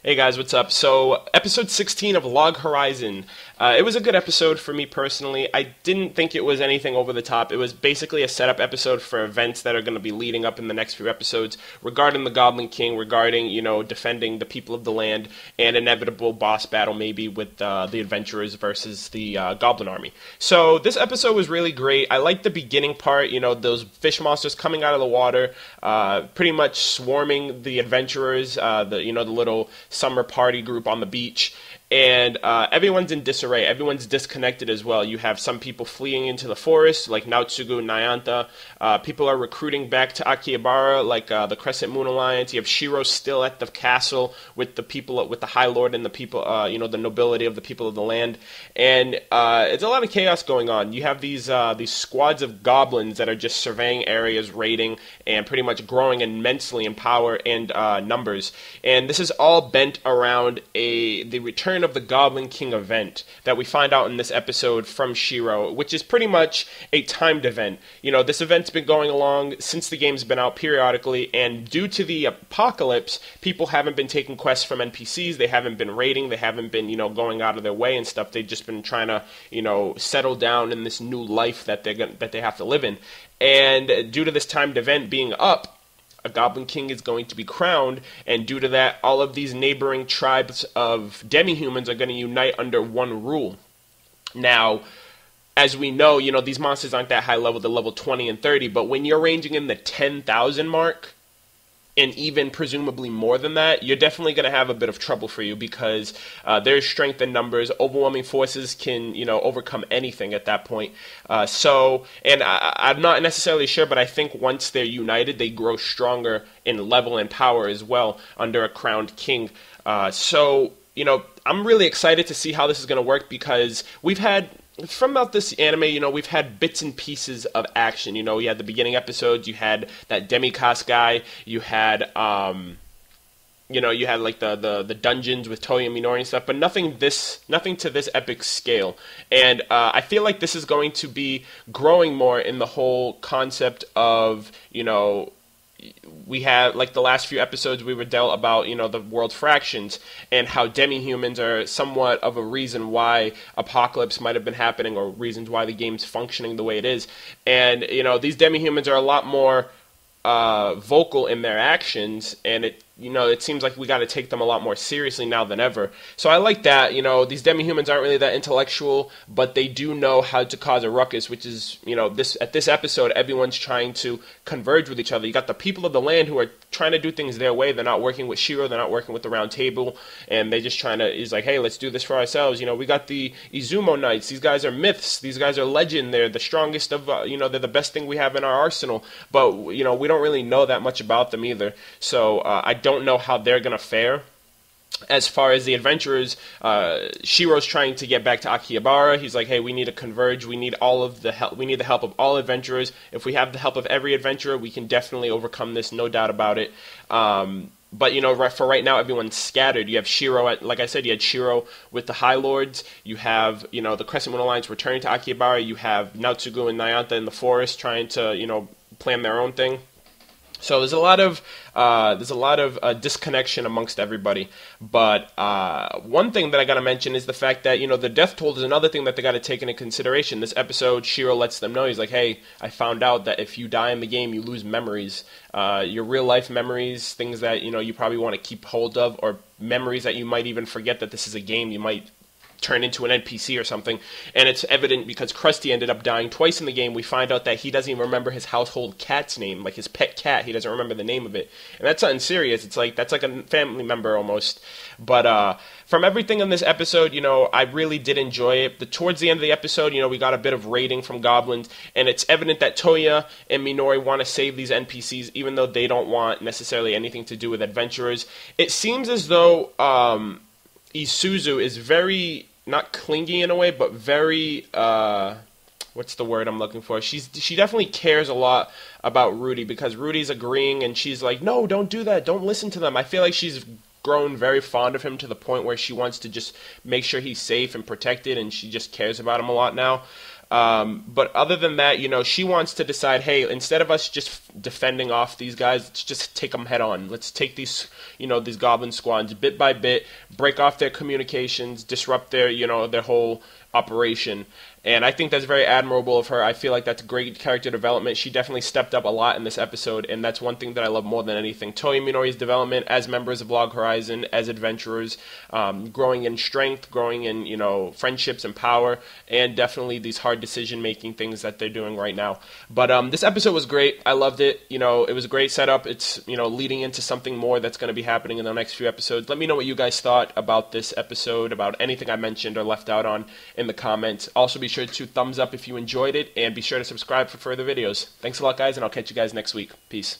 Hey guys, what's up? So, episode 16 of Log Horizon. It was a good episode for me personally. I didn't think it was anything over the top. It was basically a setup episode for events that are going to be leading up in the next few episodes regarding the Goblin King, regarding, defending the people of the land, and inevitable boss battle maybe with the adventurers versus the Goblin army. So, this episode was really great. I liked the beginning part, those fish monsters coming out of the water, pretty much swarming the adventurers, the little summer party group on the beach, and everyone's in disarray. Everyone's disconnected as well. You have some people fleeing into the forest, like Naotsugu and Nayanta. People are recruiting back to Akihabara, like the Crescent Moon Alliance. You have Shiro still at the castle with the people, with the High Lord and the people, the nobility of the people of the land. And it's a lot of chaos going on. You have these squads of goblins that are just surveying areas, raiding, and pretty much growing immensely in power and numbers. And this is all bent around the return of the Goblin King event that we find out in this episode from Shiro, which is pretty much a timed event. This event's been going along since the game's been out periodically, and due to the apocalypse, people haven't been taking quests from NPCs, they haven't been raiding, they haven't been, going out of their way and stuff. They've just been trying to, settle down in this new life that they have to live in. And due to this timed event being up, a Goblin King is going to be crowned, and due to that, all of these neighboring tribes of demi-humans are going to unite under one rule. Now, as we know, these monsters aren't that high level, they're level 20 and 30, but when you're ranging in the 10,000 mark, and even presumably more than that, you're definitely going to have a bit of trouble for you, because there's strength in numbers. Overwhelming forces can, overcome anything at that point. And I'm not necessarily sure, but I think once they're united, they grow stronger in level and power as well under a crowned king. I'm really excited to see how this is going to work, because from about this anime, we've had bits and pieces of action. You had the beginning episodes, you had that Demikos guy, you had, you had like the dungeons with Toya Minori and stuff, but nothing to this epic scale. And I feel like this is going to be growing more in the whole concept of, we have, like the last few episodes, we were dealt about, the world fractions and how demi-humans are somewhat of a reason why Apocalypse might have been happening, or reasons why the game's functioning the way it is. And, these demi-humans are a lot more vocal in their actions, and it seems like we got to take them a lot more seriously now than ever. So I like that. These demi-humans aren't really that intellectual, but they do know how to cause a ruckus, which is, at this episode, everyone's trying to converge with each other. You got the people of the land who are trying to do things their way. They're not working with Shiro, they're not working with the Round Table, and they're just he's like, hey, let's do this for ourselves. We got the Izumo Knights. These guys are myths. These guys are legend. They're the strongest of, they're the best thing we have in our arsenal. But, we don't really know that much about them either. So I don't know how they're going to fare. As far as the adventurers, Shiro's trying to get back to Akihabara. He's like, hey, we need to converge. We need all of the help. We need the help of all adventurers. If we have the help of every adventurer, we can definitely overcome this, no doubt about it. But, for right now, everyone's scattered. You have Shiro, like I said, you had Shiro with the High Lords. You have, the Crescent Moon Alliance returning to Akihabara. You have Naotsugu and Nayanta in the forest trying to, plan their own thing. So there's a lot of disconnection amongst everybody. But one thing that I got to mention is the fact that, the death toll is another thing that they got to take into consideration. This episode, Shiro lets them know, he's like, hey, I found out that if you die in the game, you lose memories. Your real life memories, things that, you probably want to keep hold of, or memories that you might even forget that this is a game. You might turn into an NPC or something, and it's evident because Krusty ended up dying twice in the game. We find out that he doesn't even remember his household cat's name, like his pet cat. He doesn't remember the name of it, and that's something serious. It's like, that's like a family member almost. But from everything in this episode, I really did enjoy it. Towards the end of the episode, we got a bit of raiding from goblins, and it's evident that Toya and Minori want to save these NPCs, even though they don't want necessarily anything to do with adventurers. It seems as though Isuzu is very, not clingy in a way, but very, what's the word I'm looking for? She definitely cares a lot about Rudy, because Rudy's agreeing, and she's like, no, don't do that, don't listen to them. I feel like she's grown very fond of him to the point where she wants to just make sure he's safe and protected, and she just cares about him a lot now. But other than that, she wants to decide, hey, instead of us just defending off these guys, let's just take them head on. Let's take these, these goblin squads bit by bit, break off their communications, disrupt their, their whole operation. And I think that's very admirable of her. I feel like that's great character development. She definitely stepped up a lot in this episode, and that's one thing that I love more than anything. Toei Minori's development as members of Log Horizon, as adventurers, growing in strength, growing in, friendships and power, and definitely these hard decision-making things that they're doing right now. But this episode was great. I loved it. It was a great setup. It's, leading into something more that's going to be happening in the next few episodes. Let me know what you guys thought about this episode, about anything I mentioned or left out on in the comments. Also, be sure to thumbs up if you enjoyed it, and be sure to subscribe for further videos. Thanks a lot, guys, and I'll catch you guys next week. Peace.